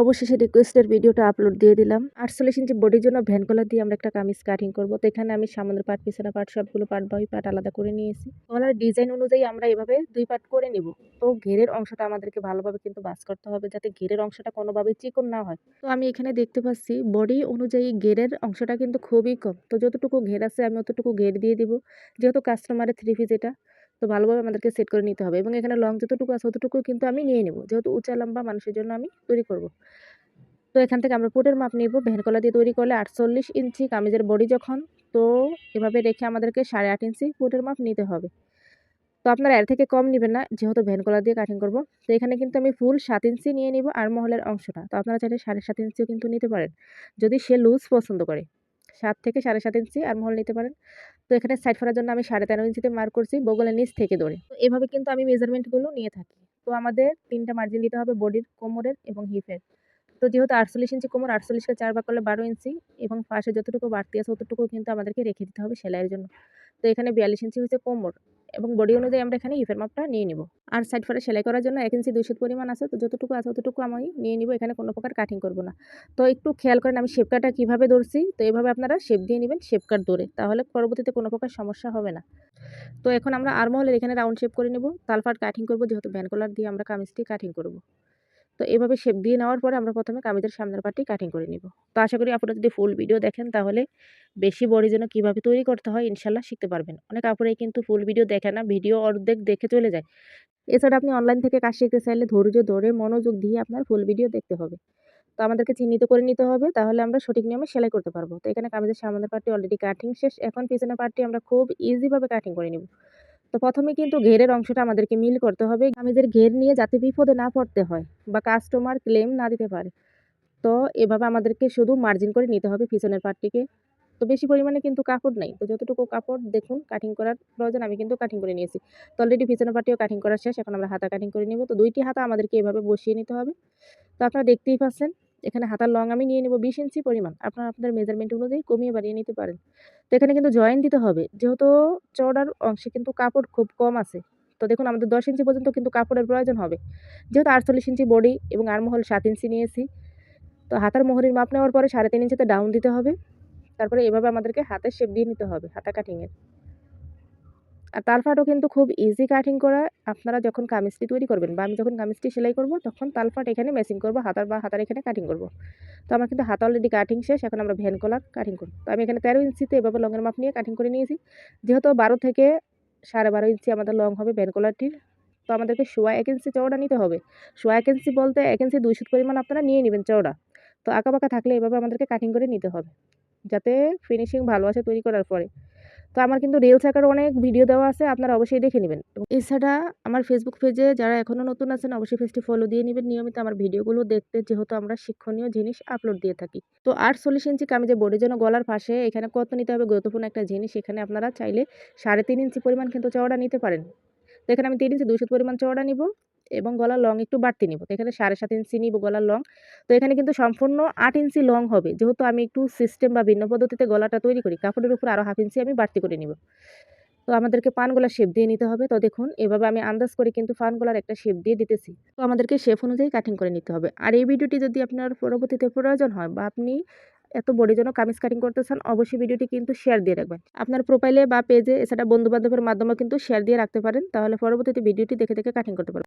অবশেষে রিকোয়েস্টের ভিডিওটা আপলোড দিয়ে দিলাম। ৪৮ ইঞ্চি বডির জন্য ভ্যান কলার দিয়ে আমরা একটা কামিজ কাটিং করব। তো এখানে আমি সামনের পার্ট, পিছনের পার্ট সবগুলো পার্ট বাই পার্ট আলাদা করে নিয়েছি। গলার ডিজাইন অনুযায়ী আমরা এভাবে ২ পার্ট করে নিব। তো ঘেরের অংশটা আমাদেরকে ভালোভাবে কিন্তু ভাঁজ করতে হবে, যাতে ঘেরের অংশটা কোনোভাবেই চিকন না হয়। তো আমি এখানে দেখতে পাচ্ছি বডি অনুযায়ী ঘেরের অংশটা কিন্তু খুবই কম। তো যতটুকু ঘের আছে আমি অতটুকু ঘের দিয়ে দিব। যেহেতু কাস্টমারের 3 পিস এটা, তো ভালোভাবে আমাদেরকে সেট করে নিতে হবে এবং এখানে লং যতটুকু আছে অতটুকু কিন্তু আমি নিয়ে নেব। যেহেতু উঁচা লম্বা মানুষের জন্য আমি তৈরি করব। তো এখান থেকে আমরা কোটের মাপ নিব। ভ্যান কলা দিয়ে তৈরি করলে ৪৮ ইঞ্চি কামিজের বডি যখন, তো এভাবে রেখে আমাদেরকে ৮.৫ ইঞ্চি কোটের মাপ নিতে হবে। তো আপনারা এর থেকে কম নিবেন না, যেহেতু ভ্যান কলা দিয়ে কাটিং করব। তো এখানে কিন্তু আমি ফুল ৭ ইঞ্চি নিয়ে নিব আর্মহোলের অংশটা। তো আপনারা চাইলে ৭.৫ ইঞ্চিও কিন্তু নিতে পারেন, যদি সে লুজ পছন্দ করে। ৭ থেকে ৭.৫ ইঞ্চি আর্মহোল নিতে পারেন। তো এখানে সাইড ফোড়ার জন্য আমি ১৩.৫ ইঞ্চিতে মার্ক করছি বগলের নিচ থেকে ধরে। তো এভাবে কিন্তু আমি মেজারমেন্টগুলো নিয়ে থাকি। তো আমাদের ৩টা মার্জিন দিতে হবে বডির, কোমরের এবং হিপের। তো যেহেতু ৪৮ ইঞ্চি কোমর, ৪৮ কে ৪ ভাগ করলে ১২ ইঞ্চি এবং পাশে যতটুকু বাড়তি আছে ততটুকু কিন্তু আমাদেরকে রেখে দিতে হবে সেলাইয়ের জন্য। তো এখানে ৪২ ইঞ্চি হচ্ছে কোমর এবং বডি অনুযায়ী আমরা এখানে হিপের মাপটা নিয়ে নিব। আর সাইড ফোরে সেলাই করার জন্য ১ ইঞ্চি ২ সুত পরিমাণ আছে, তো যতটুকু আছে ততটুকু আমি নিয়ে নিব। এখানে কোনো প্রকার কাটিং করব না। তো একটু খেয়াল করেন আমি শেপ কাটটা কিভাবে ধরছি। তো এভাবে আপনারা শেপ দিয়ে নিবেন, শেপ কাট ধরে, তাহলে পরবর্তীতে কোনো প্রকার সমস্যা হবে না। তো এখন আমরা আর্মহোলের এখানে রাউন্ড শেপ করে নেব। তালপাট কাটিং করব, যেহেতু ভ্যান কলার দিয়ে আমরা কামিজটি কাটিং করব। তো এভাবে শেপ দিয়ে নেওয়ার পরে আমরা প্রথমে কামিজের সামনের পার্টটি কাটিং করে নিব। তো আশা করি আপনারা যদি ফুল ভিডিও দেখেন তাহলে বেশি বডির জন্য কিভাবে তৈরি করতে হয় ইনশাল্লাহ শিখতে পারবেন। অনেক আপুরাই কিন্তু ফুল ভিডিও দেখে না, ভিডিও অর্ধেক দেখে চলে যায়। এছাড়া আপনি অনলাইন থেকে কাজ শিখতে চাইলে ধৈর্য ধরে মনোযোগ দিয়ে আপনার ফুল ভিডিও দেখতে হবে। তো আমাদেরকে চিহ্নিত করে নিতে হবে, তাহলে আমরা সঠিক নিয়মে সেলাই করতে পারবো। তো এখানে কামিজের সামনের পার্টটি অলরেডি কাটিং শেষ। এখন পিছনের পার্টটি আমরা খুব ইজি ভাবে কাটিং করে নিব। তো প্রথমে কিন্তু ঘেরের অংশটা আমাদেরকে মিল করতে হবে, কামিজের ঘের নিয়ে যাতে বিপদে না পড়তে হয় বা কাস্টমার ক্লেম না দিতে পারে। তো এভাবে আমাদেরকে শুধু মার্জিন করে নিতে হবে পিছনের পার্টটিকে। তো বেশি পরিমাণে কিন্তু কাপড় নাই, তো যতটুকু কাপড় দেখুন কাটিং করার প্রয়োজন আমি কিন্তু কাটিং করে নিয়েছি। তো অলরেডি পিছনের পার্টিও কাটিং করা শেষ। এখন আমরা হাতা কাটিং করে নিব। তো ২টি হাতা আমাদেরকে এভাবে বসিয়ে নিতে হবে। তো আপনারা দেখতেই পাচ্ছেন এখানে হাতার লং আমি নিয়ে নেব ২০ ইঞ্চি পরিমাণ। আপনারা আপনাদের মেজারমেন্ট অনুযায়ী কমিয়ে বাড়িয়ে নিতে পারেন। তো এখানে কিন্তু জয়েন দিতে হবে, যেহেতু চওড়ার অংশে কিন্তু কাপড় খুব কম আছে। তো দেখুন আমাদের ১০ ইঞ্চি পর্যন্ত কিন্তু কাপড়ের প্রয়োজন হবে, যেহেতু ৪৮ ইঞ্চি বডি এবং আর্মহোল ৭ ইঞ্চি নিয়েছি। তো হাতার মোহরির মাপ নেওয়ার পরে ৩.৫ ইঞ্চিতে ডাউন দিতে হবে। তারপরে এভাবে আমাদেরকে হাতের শেপ দিয়ে নিতে হবে হাতা কাটিংয়ের। আর তালপাটও কিন্তু খুব ইজি কাটিং করা। আপনারা যখন কামিজটি তৈরি করবেন বা আমি যখন কামিজটি সেলাই করব তখন তালপাট এখানে ম্যাচিং করব, হাতার বা হাতার এখানে কাটিং করব। তো আমার কিন্তু হাতা অলরেডি কাটিং শেষ। এখন আমরা ভ্যান কলার কাটিং করব। তো আমি এখানে ১৩ ইঞ্চিতে এভাবে লংয়ের মাপ নিয়ে কাটিং করে নিয়েছি। যেহেতু ১২ থেকে ১২.৫ ইঞ্চি আমাদের লং হবে ভ্যান কলারটির। তো আমাদেরকে সোয়া ১ ইঞ্চি চওড়া নিতে হবে। সোয়া ১ ইঞ্চি বলতে ১ ইঞ্চি ২ সুত পরিমাণ আপনারা নিয়ে নেবেন চওড়া। তো আঁকাবাঁকা থাকলে এভাবে আমাদেরকে কাটিং করে নিতে হবে, যাতে ফিনিশিং ভালো আসে তৈরি করার পরে। তো আমার কিন্তু রিলস আকারে অনেক ভিডিও দেওয়া আছে, আপনারা অবশ্যই দেখে নেবেন। এছাড়া আমার ফেসবুক পেজে যারা এখনও নতুন আছেন অবশ্যই পেজটি ফলো দিয়ে নেবেন নিয়মিত আমার ভিডিওগুলো দেখতে, যেহেতু আমরা শিক্ষণীয় জিনিস আপলোড দিয়ে থাকি। তো ৪৮ ইঞ্চি কামিজের বডির জন্য গলার পাশে এখানে কত নিতে হবে গুরুত্বপূর্ণ একটা জিনিস, এখানে আপনারা চাইলে ৩.৫ ইঞ্চি পরিমাণ কিন্তু চওড়া নিতে পারেন। তো এখানে আমি ৩ ইঞ্চি ২ সুত পরিমাণ চওড়া নিব এবং গলার লং একটু বাড়তি নিব। তো এখানে ৭.৫ ইঞ্চি নিব গলার লং। তো এখানে কিন্তু সম্পূর্ণ ৮ ইঞ্চি লং হবে, যেহেতু আমি একটু সিস্টেম বা ভিন্ন পদ্ধতিতে গলাটা তৈরি করি। কাপড়ের উপর আরও 1/2 ইঞ্চি আমি বাড়তি করে নিব। তো আমাদেরকে পানগলার শেপ দিয়ে নিতে হবে। তো দেখুন এভাবে আমি আন্দাজ করে কিন্তু পানগলার একটা শেপ দিয়ে দিতেছি। তো আমাদেরকে শেপ অনুযায়ী কাটিং করে নিতে হবে। আর এই ভিডিওটি যদি আপনার পরবর্তীতে প্রয়োজন হয় বা আপনি এত বডির জন্য কামিজ কাটিং করতে চান, অবশ্যই ভিডিওটি কিন্তু শেয়ার দিয়ে রাখবেন। আপনার প্রোফাইলে বা পেজে, এছাড়া বন্ধু-বান্ধবের মাধ্যমেও কিন্তু শেয়ার দিয়ে রাখতে পারেন। তাহলে পরবর্তীতে ভিডিওটি দেখে কাটিং করতে পারবেন।